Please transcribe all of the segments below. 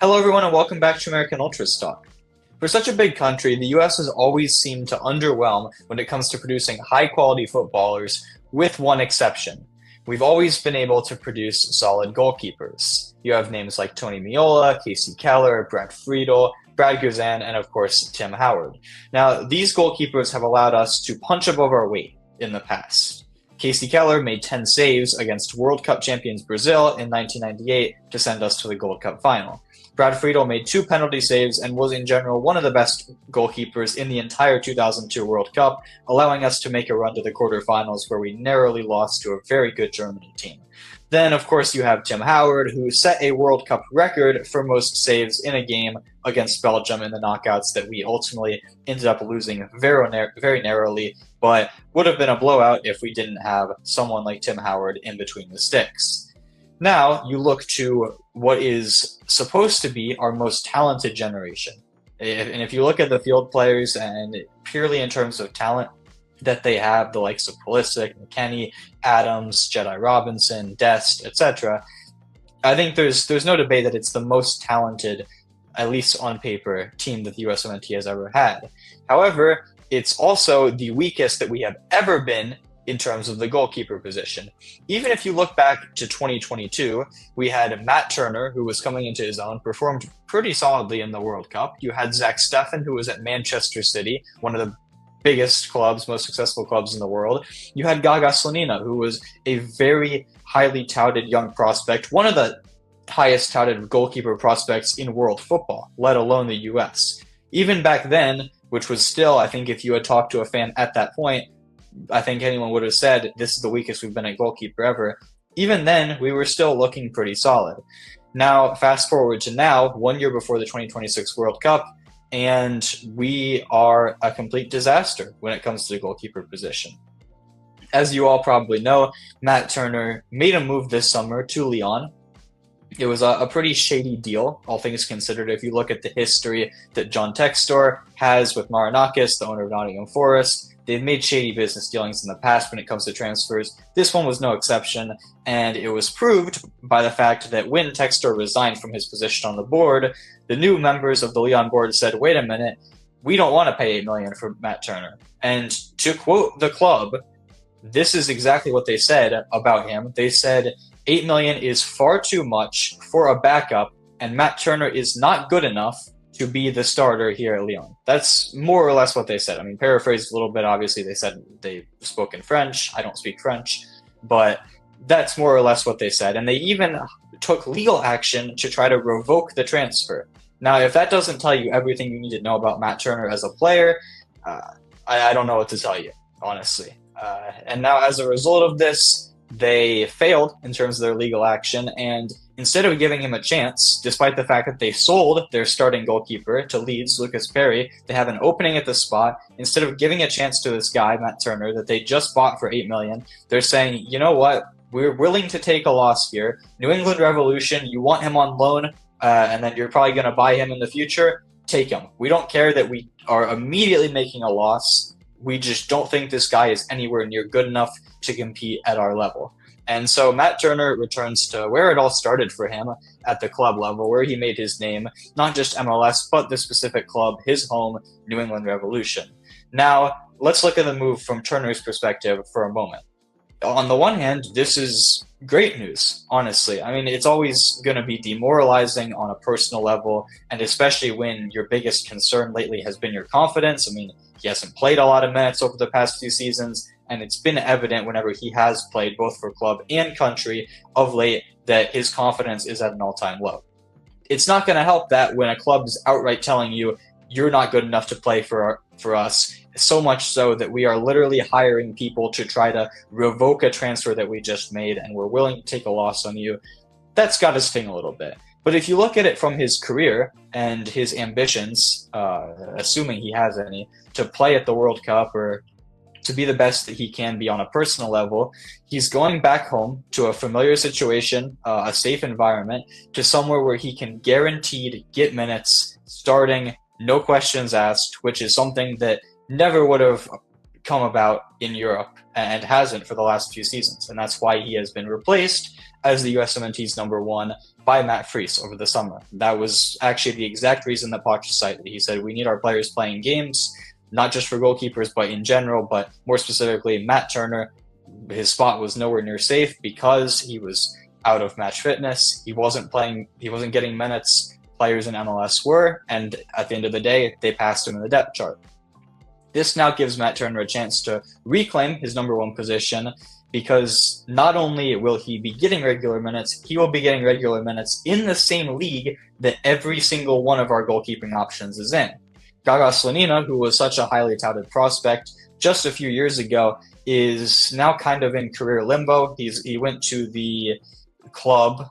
Hello, everyone, and welcome back to American Ultras Talk. For such a big country, the US has always seemed to underwhelm when it comes to producing high quality footballers, with one exception. We've always been able to produce solid goalkeepers. You have names like Tony Meola, Casey Keller, Brent Friedel, Brad Guzan, and of course, Tim Howard. Now, these goalkeepers have allowed us to punch above our weight in the past. Casey Keller made 10 saves against World Cup champions Brazil in 1998 to send us to the Gold Cup final. Brad Friedel made 2 penalty saves and was in general one of the best goalkeepers in the entire 2002 World Cup, allowing us to make a run to the quarterfinals where we narrowly lost to a very good Germany team. Then, of course, you have Tim Howard, who set a World Cup record for most saves in a game against Belgium in the knockouts that we ultimately ended up losing very narrowly, but would have been a blowout if we didn't have someone like Tim Howard in between the sticks. Now you look to what is supposed to be our most talented generation. And if you look at the field players and purely in terms of talent that they have, the likes of Pulisic, McKennie, Adams, Jedi Robinson, Dest, etc., I think there's no debate that it's the most talented, at least on paper, team that the USMNT has ever had. However, it's also the weakest that we have ever been in terms of the goalkeeper position. Even if you look back to 2022, we had Matt Turner, who was coming into his own, performed pretty solidly in the World Cup. You had Zach Steffen, who was at Manchester City, one of the biggest clubs, most successful clubs in the world. You had Gaga Slonina, who was a very highly touted young prospect, one of the highest touted goalkeeper prospects in world football, let alone the US. Even back then, which was still, I think if you had talked to a fan at that point, I think anyone would have said this is the weakest we've been at goalkeeper ever. Even then, we were still looking pretty solid. Now, fast forward to now, 1 year before the 2026 World Cup, and we are a complete disaster when it comes to the goalkeeper position. As you all probably know, Matt Turner made a move this summer to Lyon. It was a pretty shady deal, all things considered. If you look at the history that John Textor has with Marinakis, the owner of Nottingham Forest, they've made shady business dealings in the past when it comes to transfers. This one was no exception, and it was proved by the fact that when Textor resigned from his position on the board, the new members of the Lyon board said, wait a minute, we don't want to pay $8 million for Matt Turner. And to quote the club, this is exactly what they said about him. They said, $8 million is far too much for a backup, and Matt Turner is not good enough to be the starter here at Lyon. That's more or less what they said. I mean, paraphrased a little bit, obviously they said they spoke in French. I don't speak French, but that's more or less what they said. And they even took legal action to try to revoke the transfer. Now, if that doesn't tell you everything you need to know about Matt Turner as a player, I don't know what to tell you, honestly. And now as a result of this, they failed in terms of their legal action, and instead of giving him a chance, despite the fact that they sold their starting goalkeeper to Leeds, Lucas Perry, they have an opening at the spot. Instead of giving a chance to this guy, Matt Turner, that they just bought for $8 million, they're saying, you know what, we're willing to take a loss here. New England Revolution, you want him on loan, and then you're probably going to buy him in the future, take him. We don't care that we are immediately making a loss. We just don't think this guy is anywhere near good enough to compete at our level. And so Matt Turner returns to where it all started for him at the club level, where he made his name, not just MLS, but the specific club, his home, New England Revolution. Now, let's look at the move from Turner's perspective for a moment. On the one hand, this is great news, honestly. I mean, it's always going to be demoralizing on a personal level, and especially when your biggest concern lately has been your confidence. I mean, he hasn't played a lot of minutes over the past few seasons, and it's been evident whenever he has played both for club and country of late that his confidence is at an all-time low. It's not going to help that when a club is outright telling you you're not good enough to play for us, so much so that we are literally hiring people to try to revoke a transfer that we just made, and we're willing to take a loss on you. That's got to sting a little bit. But if you look at it from his career and his ambitions, assuming he has any, to play at the World Cup or to be the best that he can be on a personal level, he's going back home to a familiar situation, a safe environment, to somewhere where he can guaranteed get minutes, starting, no questions asked, which is something that never would have come about in Europe and hasn't for the last few seasons. And that's why he has been replaced as the USMNT's number one by Matt Freese over the summer. That was actually the exact reason that Poch cited. He said, we need our players playing games, not just for goalkeepers, but in general, but more specifically, Matt Turner, his spot was nowhere near safe because he was out of match fitness. He wasn't playing, he wasn't getting minutes players in MLS were, and at the end of the day, they passed him in the depth chart. This now gives Matt Turner a chance to reclaim his number one position, because not only will he be getting regular minutes, he will be getting regular minutes in the same league that every single one of our goalkeeping options is in. Gaga Slonina, who was such a highly touted prospect just a few years ago, is now kind of in career limbo. He went to the club,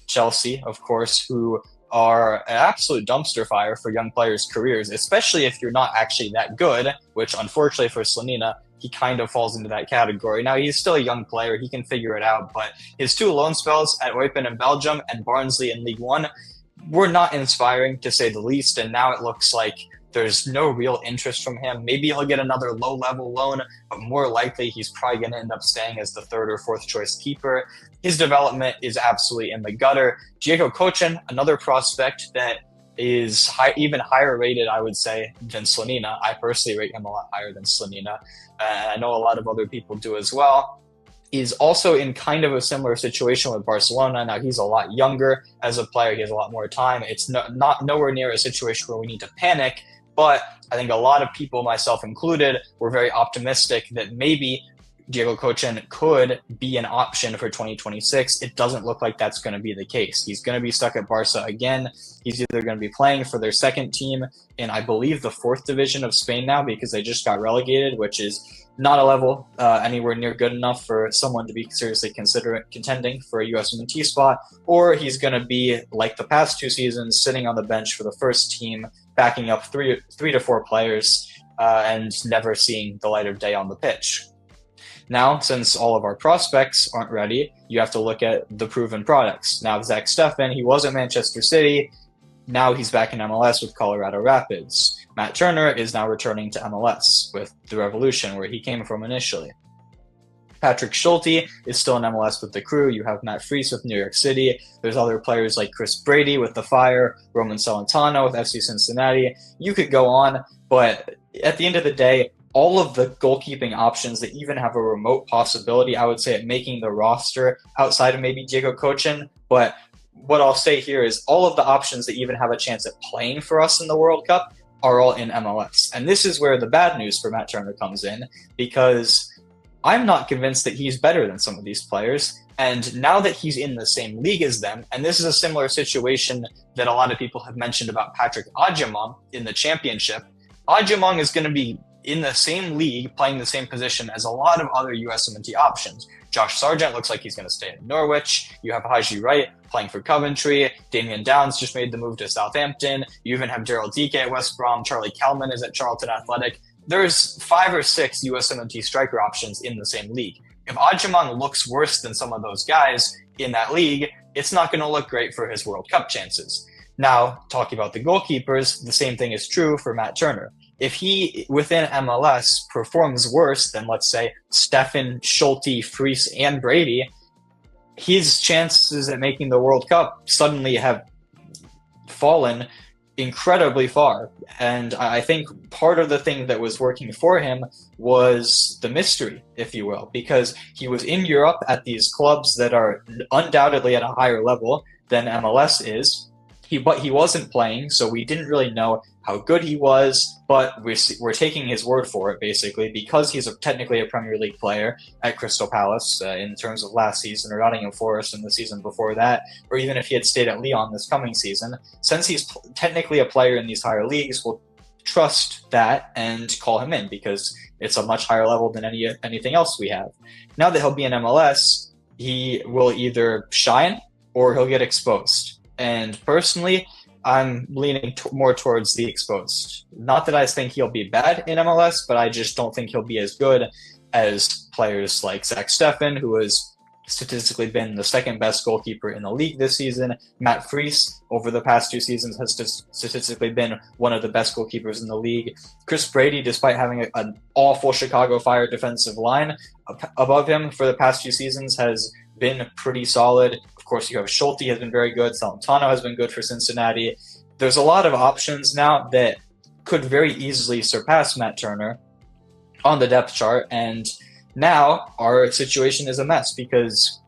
Chelsea, of course, who are an absolute dumpster fire for young players' careers, especially if you're not actually that good, which unfortunately for Slonina, he kind of falls into that category. Now, he's still a young player. He can figure it out, but his two loan spells at Eupen in Belgium and Barnsley in League One were not inspiring, to say the least, and now it looks like there's no real interest from him. Maybe he'll get another low-level loan, but more likely he's probably going to end up staying as the third or fourth choice keeper. His development is absolutely in the gutter. Diego Cochin, another prospect that is even higher rated, I would say, than Slonina. I personally rate him a lot higher than Slonina. I know a lot of other people do as well. He's also in kind of a similar situation with Barcelona. Now, he's a lot younger as a player. He has a lot more time. It's not nowhere near a situation where we need to panic, but I think a lot of people, myself included, were very optimistic that maybe Diego Cochin could be an option for 2026. It doesn't look like that's going to be the case. He's going to be stuck at Barca again. He's either going to be playing for their second team in, I believe, the fourth division of Spain now, because they just got relegated, which is not a level anywhere near good enough for someone to be seriously contending for a USMNT spot, or he's going to be, like the past two seasons, sitting on the bench for the first team, backing up three to four players and never seeing the light of day on the pitch. Now, since all of our prospects aren't ready, you have to look at the proven products. Now, Zach Steffen, he was at Manchester City. Now he's back in MLS with Colorado Rapids. Matt Turner is now returning to MLS with the Revolution, where he came from initially. Patrick Schulte is still in MLS with the Crew. You have Matt Freese with New York City. There's other players like Chris Brady with the Fire, Roman Celentano with FC Cincinnati. You could go on, but at the end of the day, all of the goalkeeping options that even have a remote possibility, I would say, at making the roster outside of maybe Diego Cochin. But what I'll say here is all of the options that even have a chance at playing for us in the World Cup are all in MLS. And this is where the bad news for Matt Turner comes in, because I'm not convinced that he's better than some of these players. And now that he's in the same league as them, and this is a similar situation that a lot of people have mentioned about Patrick Adjamong in the championship, Adjamong is going to be in the same league, playing the same position as a lot of other USMNT options. Josh Sargent looks like he's going to stay at Norwich. You have Haji Wright playing for Coventry. Damian Downs just made the move to Southampton. You even have Gerald Dike at West Brom. Charlie Kelman is at Charlton Athletic. There's 5 or 6 USMNT striker options in the same league. If Adjamong looks worse than some of those guys in that league, it's not going to look great for his World Cup chances. Now, talking about the goalkeepers, the same thing is true for Matt Turner. If he, within MLS, performs worse than, let's say, Steffen, Schulte, Freese, and Brady, his chances at making the World Cup suddenly have fallen incredibly far. And I think part of the thing that was working for him was the mystery, if you will, because he was in Europe at these clubs that are undoubtedly at a higher level than MLS is. But he wasn't playing, so we didn't really know how good he was, but we're taking his word for it, basically, because he's technically a Premier League player at Crystal Palace in terms of last season, or Nottingham Forest in the season before that, or even if he had stayed at Lyon this coming season. Since he's technically a player in these higher leagues, we'll trust that and call him in, because it's a much higher level than anything else we have. Now that he'll be in MLS, he will either shine or he'll get exposed. And personally, I'm leaning more towards the exposed. Not that I think he'll be bad in MLS, but I just don't think he'll be as good as players like Zach Steffen, who was statistically been the second best goalkeeper in the league this season. Matt Freese, over the past 2 seasons, has statistically been one of the best goalkeepers in the league. Chris Brady, despite having an awful Chicago Fire defensive line above him for the past 2 seasons, has been pretty solid. Of course, you have Schulte has been very good. Salentano has been good for Cincinnati. There's a lot of options now that could very easily surpass Matt Turner on the depth chart, and now our situation is a mess because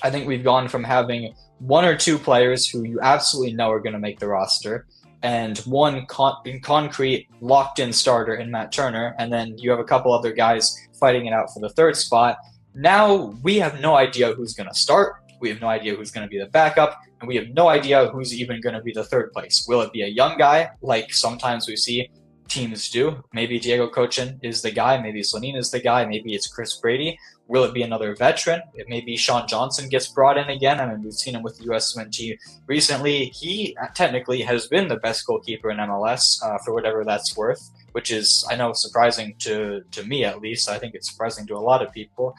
I think we've gone from having one or two players who you absolutely know are going to make the roster and one concrete locked-in starter in Matt Turner, and then you have a couple other guys fighting it out for the third spot. Now we have no idea who's going to start. We have no idea who's going to be the backup, and we have no idea who's even going to be the third place. Will it be a young guy like sometimes we see teams do? Maybe Diego Cochin is the guy, maybe Slonina is the guy, maybe it's Chris Brady. Will it be another veteran? It may be Sean Johnson gets brought in again. I mean, we've seen him with the USMNT recently. He technically has been the best goalkeeper in MLS for whatever that's worth, which is, I know, surprising to me at least. I think it's surprising to a lot of people.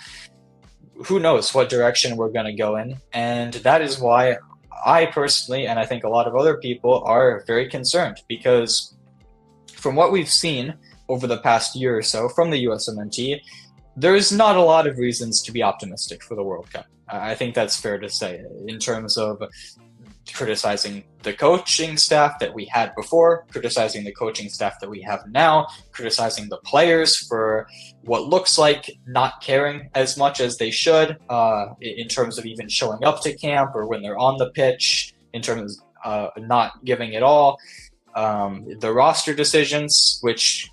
Who knows what direction we're going to go in, and that is why I personally, and I think a lot of other people, are very concerned, because from what we've seen over the past year or so from the USMNT, there's not a lot of reasons to be optimistic for the World Cup. I think that's fair to say, in terms of criticizing the coaching staff that we had before, criticizing the coaching staff that we have now, criticizing the players for what looks like not caring as much as they should in terms of even showing up to camp or when they're on the pitch, in terms of not giving it all. The roster decisions, which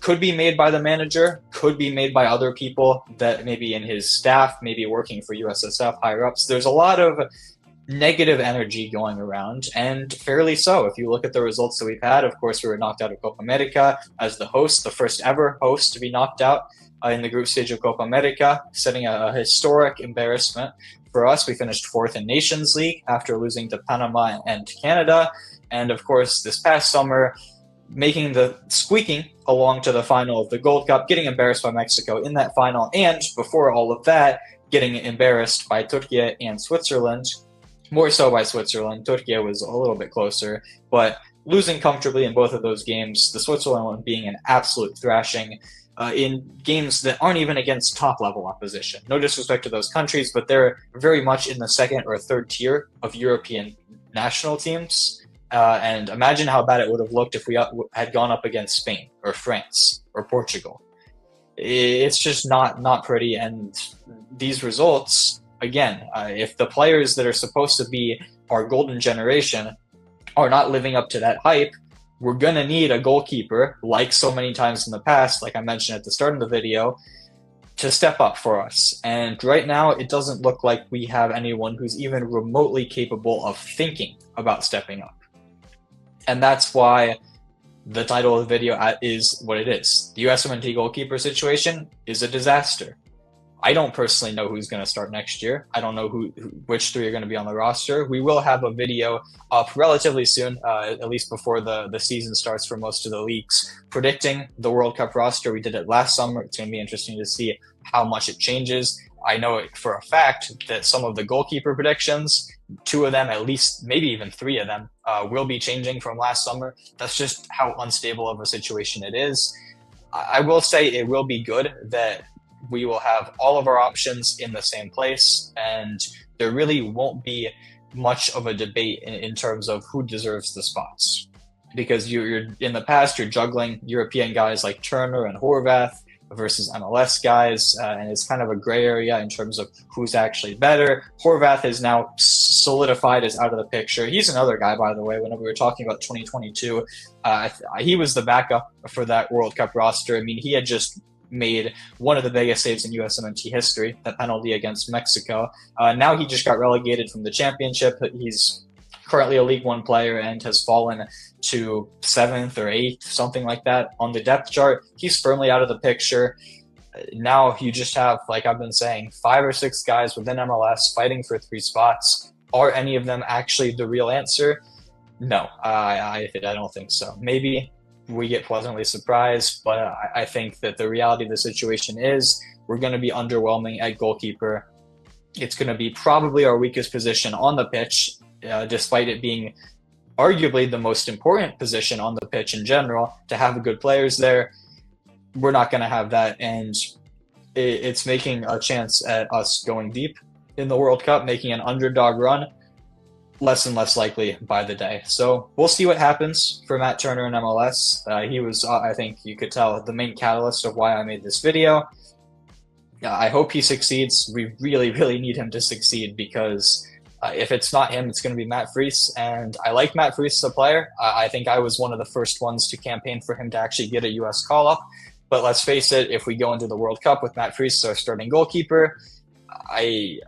could be made by the manager, could be made by other people that maybe in his staff, maybe working for USSF higher ups. There's a lot of negative energy going around, and fairly so. If you look at the results that we've had, of course, we were knocked out of Copa America as the host, the first ever host to be knocked out in the group stage of Copa America, setting a historic embarrassment for us. We finished fourth in Nations League after losing to Panama and Canada. And of course, this past summer, squeaking along to the final of the Gold Cup, getting embarrassed by Mexico in that final, and before all of that, getting embarrassed by Turkey and Switzerland. More so by Switzerland. Turkey was a little bit closer, but losing comfortably in both of those games, the Switzerland one being an absolute thrashing in games that aren't even against top-level opposition. No disrespect to those countries, but they're very much in the second or third tier of European national teams. And imagine how bad it would have looked if we had gone up against Spain or France or Portugal. It's just not pretty, and these results, again, if the players that are supposed to be our golden generation are not living up to that hype, we're going to need a goalkeeper, like so many times in the past, like I mentioned at the start of the video, to step up for us. And right now, it doesn't look like we have anyone who's even remotely capable of thinking about stepping up. And that's why the title of the video is what it is. The USMNT goalkeeper situation is a disaster. I don't personally know who's going to start next year. I don't know which three are going to be on the roster. We will have a video up relatively soon, at least before the season starts for most of the leagues, predicting the World Cup roster. We did it last summer. It's going to be interesting to see how much it changes. I know for a fact that some of the goalkeeper predictions, 2 of them, at least, maybe even 3 of them, will be changing from last summer. That's just how unstable of a situation it is. I will say it will be good that we will have all of our options in the same place, and there really won't be much of a debate in terms of who deserves the spots. Because you're in the past, you're juggling European guys like Turner and Horvath versus MLS guys, and it's kind of a gray area in terms of who's actually better. Horvath is now solidified as out of the picture. He's another guy, by the way, whenever we were talking about 2022, he was the backup for that World Cup roster. I mean, he had just made one of the biggest saves in USMNT history, that penalty against Mexico. Now he just got relegated from the championship. He's currently a League One player and has fallen to 7th or 8th, something like that, on the depth chart. He's firmly out of the picture. Now you just have, like I've been saying, 5 or 6 guys within MLS fighting for 3 spots. Are any of them actually the real answer? No, I don't think so. Maybe we get pleasantly surprised, but I think that the reality of the situation is we're going to be underwhelming at goalkeeper It's going to be probably our weakest position on the pitch, despite it being arguably the most important position on the pitch in general. To have good players there, we're not going to have that, and it's making a chance at us going deep in the World Cup, making an underdog run, less and less likely by the day. So we'll see what happens for Matt Turner in MLS. He was, I think you could tell, the main catalyst of why I made this video. I hope he succeeds. We really, really need him to succeed, because if it's not him, it's going to be Matt Freese. And I like Matt Freese as a player. I think I was one of the first ones to campaign for him to actually get a U.S. call-up. But let's face it, if we go into the World Cup with Matt Freese as our starting goalkeeper, I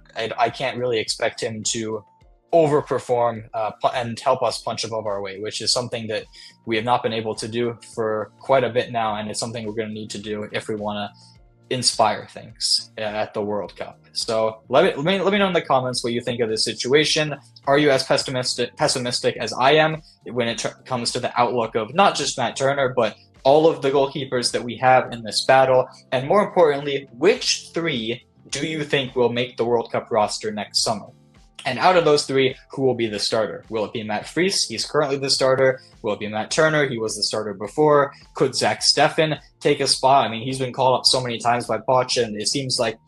can't really expect him to overperform and help us punch above our weight, which is something that we have not been able to do for quite a bit now, and it's something we're going to need to do if we want to inspire things at the World Cup. So let me know in the comments what you think of this situation. Are you as pessimistic as I am when it comes to the outlook of not just Matt Turner, but all of the goalkeepers that we have in this battle? And more importantly, which three do you think will make the World Cup roster next summer? And out of those three, who will be the starter? Will it be Matt Freese? He's currently the starter. Will it be Matt Turner? He was the starter before. Could Zach Steffen take a spot? I mean, he's been called up so many times by Poch, and it seems like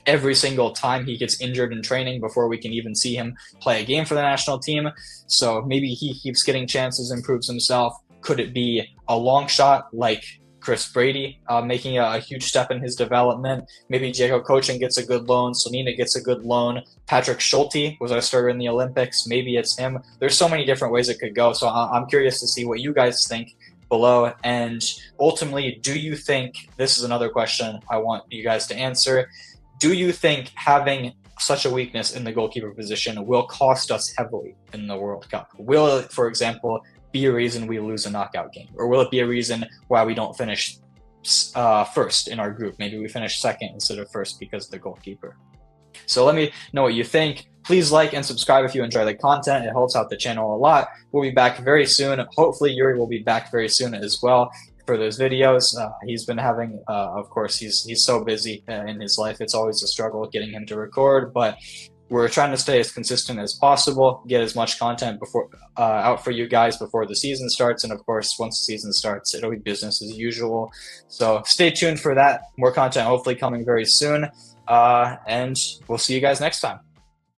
every single time he gets injured in training before we can even see him play a game for the national team. So maybe he keeps getting chances, improves himself. Could it be a long shot like Chris Brady, making a huge step in his development? Maybe Diego Cochin gets a good loan. Sonina gets a good loan. Patrick Schulte was our starter in the Olympics. Maybe it's him. There's so many different ways it could go. So I'm curious to see what you guys think below. And ultimately, do you think, this is another question I want you guys to answer, do you think having such a weakness in the goalkeeper position will cost us heavily in the World Cup? Will it, for example, be a reason we lose a knockout game? Or will it be a reason why we don't finish first in our group? Maybe we finish second instead of first because of the goalkeeper. So let me know what you think. Please like and subscribe if you enjoy the content. It helps out the channel a lot. We'll be back very soon. Hopefully Yuri will be back very soon as well for those videos. He's been having, of course, he's so busy in his life. It's always a struggle getting him to record, but we're trying to stay as consistent as possible, get as much content out for you guys before the season starts. And of course, once the season starts, it'll be business as usual. So stay tuned for that. More content hopefully coming very soon. And we'll see you guys next time.